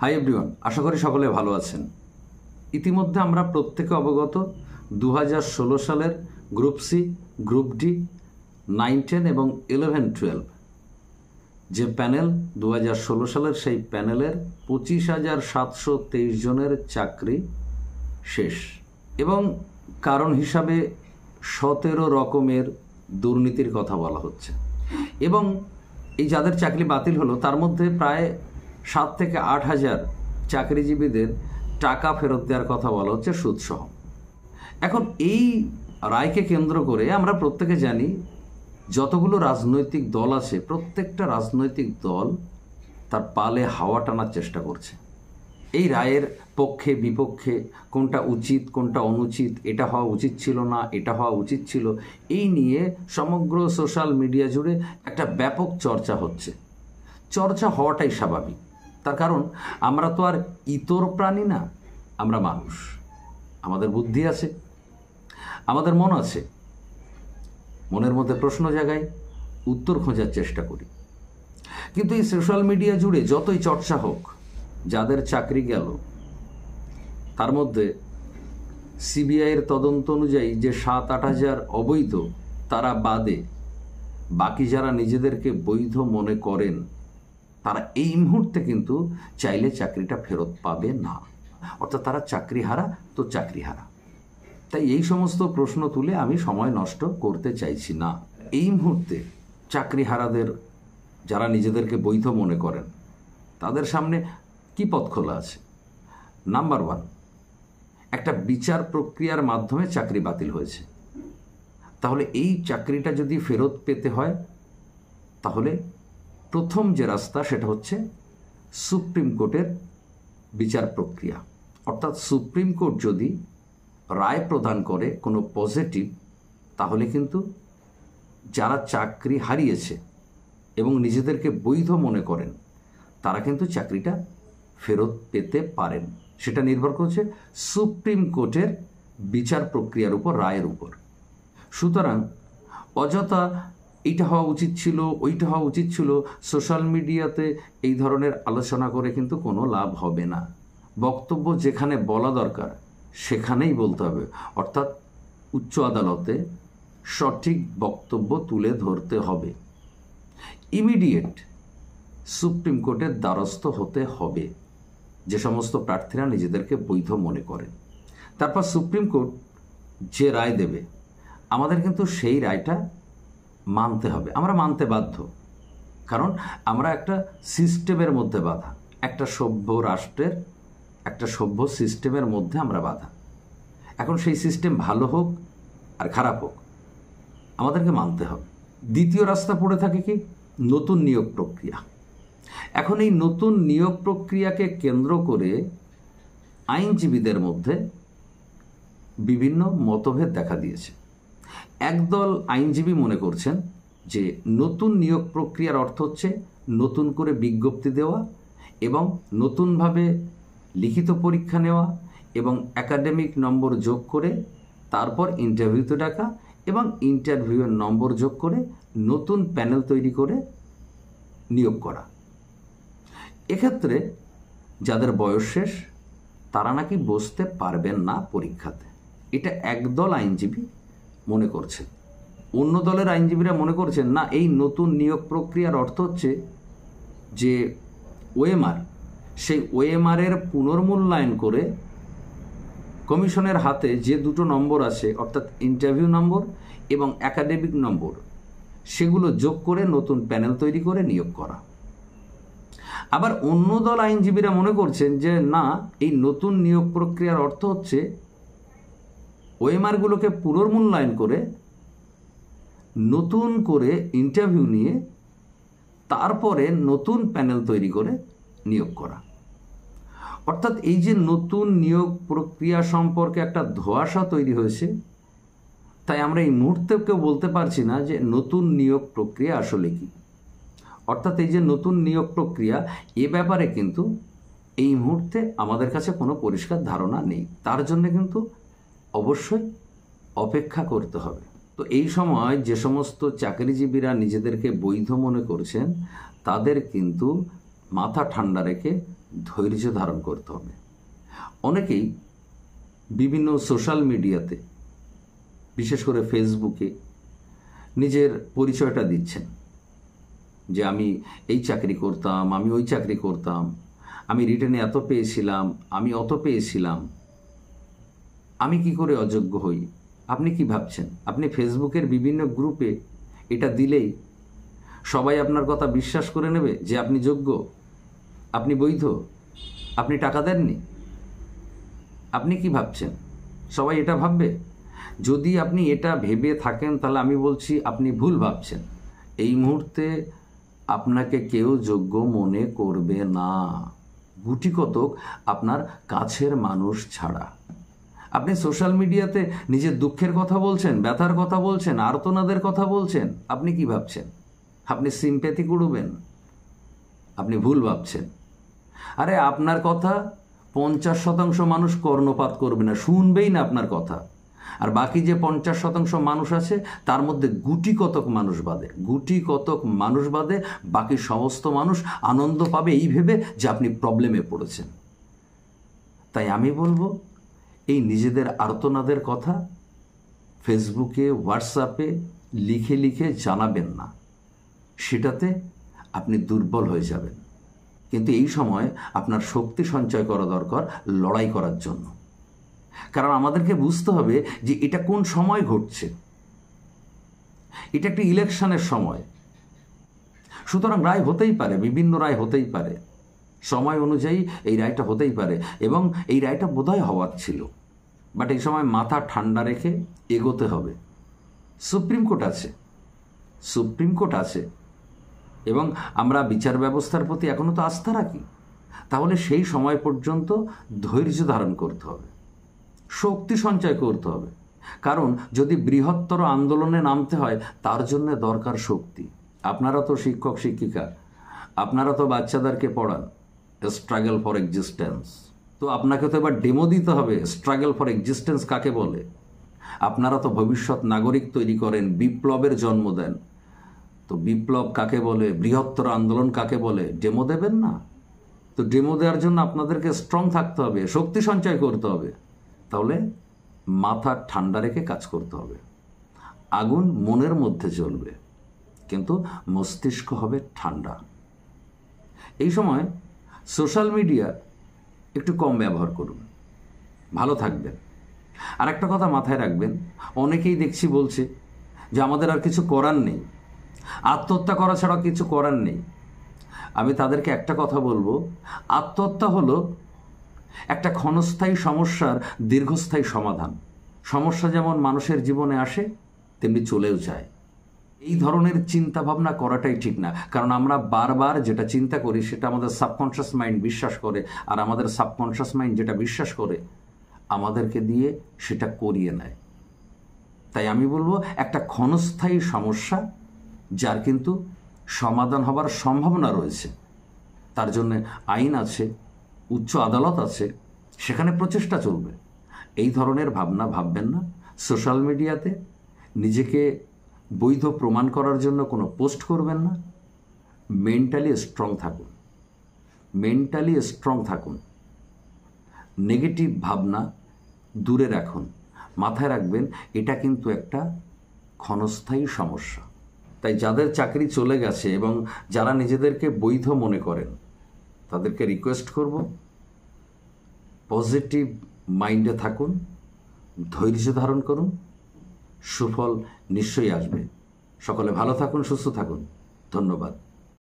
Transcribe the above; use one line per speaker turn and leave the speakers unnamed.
Hi everyone, আশা করি সকলে ভালো আছেন। ইতিমধ্যে আমরা প্রত্যেকে অবগত 2016 সালের গ্রুপ সি, গ্রুপ ডি, 9, 10 এবং 11, 12 যে প্যানেল 2016 সালের সেই প্যানেলের 25,723 জনের চাকরি শেষ এবং কারণ হিসাবে 17 রকমের দুর্নীতির কথা বলা হচ্ছে। এবং এই যাদের চাকরি বাতিল হলো তার মধ্যে প্রায় 7 থেকে 8 হাজার চাকরিজীবীদের টাকা ফেরত দেওয়ার কথা বলা হচ্ছে সুদসহ। এখন এই রায়কে কেন্দ্র করে আমরা প্রত্যেকে জানি যতগুলো রাজনৈতিক দল আছে প্রত্যেকটা রাজনৈতিক দল তার পালে হাওয়া টানার চেষ্টা করছে। এই রায়ের পক্ষে বিপক্ষে কোনটা উচিত কোনটা অনুচিত, এটা হওয়া উচিত ছিল না এটা হওয়া উচিত ছিল, এই নিয়ে সমগ্র সোশ্যাল মিডিয়া জুড়ে একটা ব্যাপক চর্চা হচ্ছে। চর্চা হওয়াটাই স্বাভাবিক, তার কারণ আমরা তো আর ইতর প্রাণী না, আমরা মানুষ, আমাদের বুদ্ধি আছে, আমাদের মন আছে, মনের মধ্যে প্রশ্ন জাগাই, উত্তর খোঁজার চেষ্টা করি। কিন্তু এই সোশ্যাল মিডিয়া জুড়ে যতই চর্চা হোক, যাদের চাকরি গেল তার মধ্যে সিবিআইয়ের তদন্ত অনুযায়ী যে 7-8 হাজার অবৈধ তারা বাদে বাকি যারা নিজেদেরকে বৈধ মনে করেন তারা এই মুহূর্তে কিন্তু চাইলে চাকরিটা ফেরত পাবে না, অর্থাৎ তারা চাকরিহারা তো চাকরিহারা। তাই এই সমস্ত প্রশ্ন তুলে আমি সময় নষ্ট করতে চাইছি না। এই মুহূর্তে চাকরিহারাদের যারা নিজেদেরকে বৈধ মনে করেন তাদের সামনে কি পথ খোলা আছে? নাম্বার 1, একটা বিচার প্রক্রিয়ার মাধ্যমে চাকরি বাতিল হয়েছে, তাহলে এই চাকরিটা যদি ফেরত পেতে হয় তাহলে প্রথম যে রাস্তা সেটা হচ্ছে সুপ্রিম কোর্টের বিচার প্রক্রিয়া। অর্থাৎ সুপ্রিম কোর্ট যদি রায় প্রদান করে কোনো পজিটিভ, তাহলে কিন্তু যারা চাকরি হারিয়েছে এবং নিজেদেরকে বৈধ মনে করেন তারা কিন্তু চাকরিটা ফেরত পেতে পারেন। সেটা নির্ভর করছে সুপ্রিম কোর্টের বিচার প্রক্রিয়ার উপর, রায়ের উপর। সুতরাং অযথা এইটা হওয়া উচিত ছিল ওইটা হওয়া উচিত ছিল সোশ্যাল মিডিয়াতে এই ধরনের আলোচনা করে কিন্তু কোনো লাভ হবে না। বক্তব্য যেখানে বলা দরকার সেখানেই বলতে হবে, অর্থাৎ উচ্চ আদালতে সঠিক বক্তব্য তুলে ধরতে হবে। ইমিডিয়েট সুপ্রিম কোর্টের দ্বারস্থ হতে হবে যে সমস্ত প্রার্থীরা নিজেদেরকে বৈধ মনে করেন। তারপর সুপ্রিম কোর্ট যে রায় দেবে আমাদের কিন্তু সেই রায়টা মানতে হবে, আমরা মানতে বাধ্য, কারণ আমরা একটা সিস্টেমের মধ্যে বাঁধা, একটা সভ্য রাষ্ট্রের একটা সভ্য সিস্টেমের মধ্যে আমরা বাঁধা। এখন সেই সিস্টেম ভালো হোক আর খারাপ হোক আমাদেরকে মানতে হবে। দ্বিতীয় রাস্তা পড়ে থাকে কি? নতুন নিয়োগ প্রক্রিয়া। এখন এই নতুন নিয়োগ প্রক্রিয়াকে কেন্দ্র করে আইনজীবীদের মধ্যে বিভিন্ন মতভেদ দেখা দিয়েছে। একদল আইনজীবী মনে করছেন যে নতুন নিয়োগ প্রক্রিয়ার অর্থ হচ্ছে নতুন করে বিজ্ঞপ্তি দেওয়া এবং নতুনভাবে লিখিত পরীক্ষা নেওয়া এবং একাডেমিক নম্বর যোগ করে তারপর ইন্টারভিউতে ডাকা এবং ইন্টারভিউয়ের নম্বর যোগ করে নতুন প্যানেল তৈরি করে নিয়োগ করা। এক্ষেত্রে যাদের বয়স শেষ তারা নাকি বসতে পারবেন না পরীক্ষাতে, এটা একদল আইনজীবী মনে করছেন। অন্য দলের আইনজীবীরা মনে করছেন না, এই নতুন নিয়োগ প্রক্রিয়ার অর্থ হচ্ছে যে ওএমআর, সেই ওএমআরের পুনর্মূল্যায়ন করে কমিশনের হাতে যে দুটো নম্বর আছে অর্থাৎ ইন্টারভিউ নম্বর এবং একাডেমিক নম্বর সেগুলো যোগ করে নতুন প্যানেল তৈরি করে নিয়োগ করা। আবার অন্য দল আইনজীবীরা মনে করছেন যে না, এই নতুন নিয়োগ প্রক্রিয়ার অর্থ হচ্ছে ওএমআরগুলোকে পুনর্মূল্যায়ন করে নতুন করে ইন্টারভিউ নিয়ে তারপরে নতুন প্যানেল তৈরি করে নিয়োগ করা। অর্থাৎ এই যে নতুন নিয়োগ প্রক্রিয়া সম্পর্কে একটা ধোঁয়াশা তৈরি হয়েছে, তাই আমরা এই মুহূর্তে কেউ বলতে পারছি না যে নতুন নিয়োগ প্রক্রিয়া আসলে কি। অর্থাৎ এই যে নতুন নিয়োগ প্রক্রিয়া, এ ব্যাপারে কিন্তু এই মুহূর্তে আমাদের কাছে কোনো পরিষ্কার ধারণা নেই। তার জন্য কিন্তু অবশ্যই অপেক্ষা করতে হবে। তো এই সময় যে সমস্ত চাকরিজীবীরা নিজেদেরকে বৈধ মনে করছেন তাদের কিন্তু মাথা ঠান্ডা রেখে ধৈর্য ধারণ করতে হবে। অনেকেই বিভিন্ন সোশ্যাল মিডিয়াতে, বিশেষ করে ফেসবুকে নিজের পরিচয়টা দিচ্ছেন যে আমি এই চাকরি করতাম, আমি ওই চাকরি করতাম, আমি রিটেনে এত পেয়েছিলাম, আমি অত পেয়েছিলাম, আমি কি করে অযোগ্য হই। আপনি কি ভাবছেন আপনি ফেসবুকের বিভিন্ন গ্রুপে এটা দিলেই সবাই আপনার কথা বিশ্বাস করে নেবে যে আপনি যোগ্য, আপনি বৈধ, আপনি টাকা দেননি? আপনি কি ভাবছেন সবাই এটা ভাববে? যদি আপনি এটা ভেবে থাকেন তাহলে আমি বলছি আপনি ভুল ভাবছেন। এই মুহূর্তে আপনাকে কেউ যোগ্য মনে করবে না, গুটি কতক আপনার কাছের মানুষ ছাড়া। আপনি সোশ্যাল মিডিয়াতে নিজের দুঃখের কথা বলছেন, ব্যথার কথা বলছেন, আর্তনাদের কথা বলছেন। আপনি কি ভাবছেন আপনি সিম্প্যাথি করবেন? আপনি ভুল ভাবছেন। আরে আপনার কথা 50% মানুষ কর্ণপাত করবে না, শুনবেই না আপনার কথা। আর বাকি যে 50% মানুষ আছে তার মধ্যে গুটি কতক মানুষ বাদে বাকি সমস্ত মানুষ আনন্দ পাবে এই ভেবে যে আপনি প্রবলেমে পড়েছেন। তাই আমি বলবো এই নিজেদের আর্তনাদের কথা ফেসবুকে, হোয়াটসঅ্যাপে লিখে লিখে জানাবেন না, সেটাতে আপনি দুর্বল হয়ে যাবেন। কিন্তু এই সময় আপনার শক্তি সঞ্চয় করা দরকার লড়াই করার জন্য। কারণ আমাদেরকে বুঝতে হবে যে এটা কোন সময় ঘটছে। এটা একটি ইলেকশনের সময়, সুতরাং রায় হতেই পারে, বিভিন্ন রায় হতেই পারে, সময় অনুযায়ী এই রায়টা হতেই পারে, এবং এই রায়টা বোধহয় হওয়ার ছিল। বাট এই সময় মাথা ঠান্ডা রেখে এগোতে হবে। সুপ্রিম কোর্ট আছে এবং আমরা বিচার ব্যবস্থার প্রতি এখনো তো আস্থা রাখি। তাহলে সেই সময় পর্যন্ত ধৈর্য ধারণ করতে হবে, শক্তি সঞ্চয় করতে হবে। কারণ যদি বৃহত্তর আন্দোলনে নামতে হয় তার জন্য দরকার শক্তি। আপনারা তো শিক্ষক শিক্ষিকা, আপনারা তো বাচ্চাদেরকে পড়ান স্ট্রাগল ফর এক্সিস্টেন্স, তো আপনাকে তো এবার ডেমো দিতে হবে স্ট্রাগল ফর এক্সিস্টেন্স কাকে বলে। আপনারা তো ভবিষ্যৎ নাগরিক তৈরি করেন, বিপ্লবের জন্ম দেন, তো বিপ্লব কাকে বলে, বৃহত্তর আন্দোলন কাকে বলে, ডেমো দেবেন না? তো ডেমো দেওয়ার জন্য আপনাদেরকে স্ট্রং থাকতে হবে, শক্তি সঞ্চয় করতে হবে। তাহলে মাথা ঠান্ডা রেখে কাজ করতে হবে। আগুন মনের মধ্যে জ্বলবে কিন্তু মস্তিষ্ক হবে ঠান্ডা। এই সময় সোশ্যাল মিডিয়া একটু কম ব্যবহার করুন, ভালো থাকবেন। আর একটা কথা মাথায় রাখবেন, অনেকেই দেখছি বলছে যে আমাদের আর কিছু করার নেই, আত্মহত্যা করা ছাড়া কিছু করার নেই। আমি তাদেরকে একটা কথা বলবো, আত্মহত্যা হলো একটা ক্ষণস্থায়ী সমস্যার দীর্ঘস্থায়ী সমাধান। সমস্যা যেমন মানুষের জীবনে আসে তেমনি চলেও যায়। এই ধরনের চিন্তা ভাবনা করাটাই ঠিক না, কারণ আমরা বারবার যেটা চিন্তা করি সেটা আমাদের সাবকনশিয়াস মাইন্ড বিশ্বাস করে, আর আমাদের সাবকনশিয়াস মাইন্ড যেটা বিশ্বাস করে আমাদেরকে দিয়ে সেটা করিয়ে নেয়। তাই আমি বলবো একটা ক্ষণস্থায়ী সমস্যা যার কিন্তু সমাধান হবার সম্ভাবনা রয়েছে, তার জন্য আইন আছে, উচ্চ আদালত আছে, সেখানে প্রচেষ্টা চলবে। এই ধরনের ভাবনা ভাববেন না। সোশ্যাল মিডিয়াতে নিজেকে বৈধ প্রমাণ করার জন্য কোনো পোস্ট করবেন না। মেন্টালি স্ট্রং থাকুন। নেগেটিভ ভাবনা দূরে রাখুন। মাথায় রাখবেন এটা কিন্তু একটা ক্ষণস্থায়ী সমস্যা। তাই যাদের চাকরি চলে গেছে এবং যারা নিজেদেরকে বৈধ মনে করেন তাদেরকে রিকোয়েস্ট করব, পজিটিভ মাইন্ডে থাকুন, ধৈর্য ধারণ করুন, সুফল নিশ্চয়ই আসবে। সকলে ভালো থাকুন, সুস্থ থাকুন। ধন্যবাদ।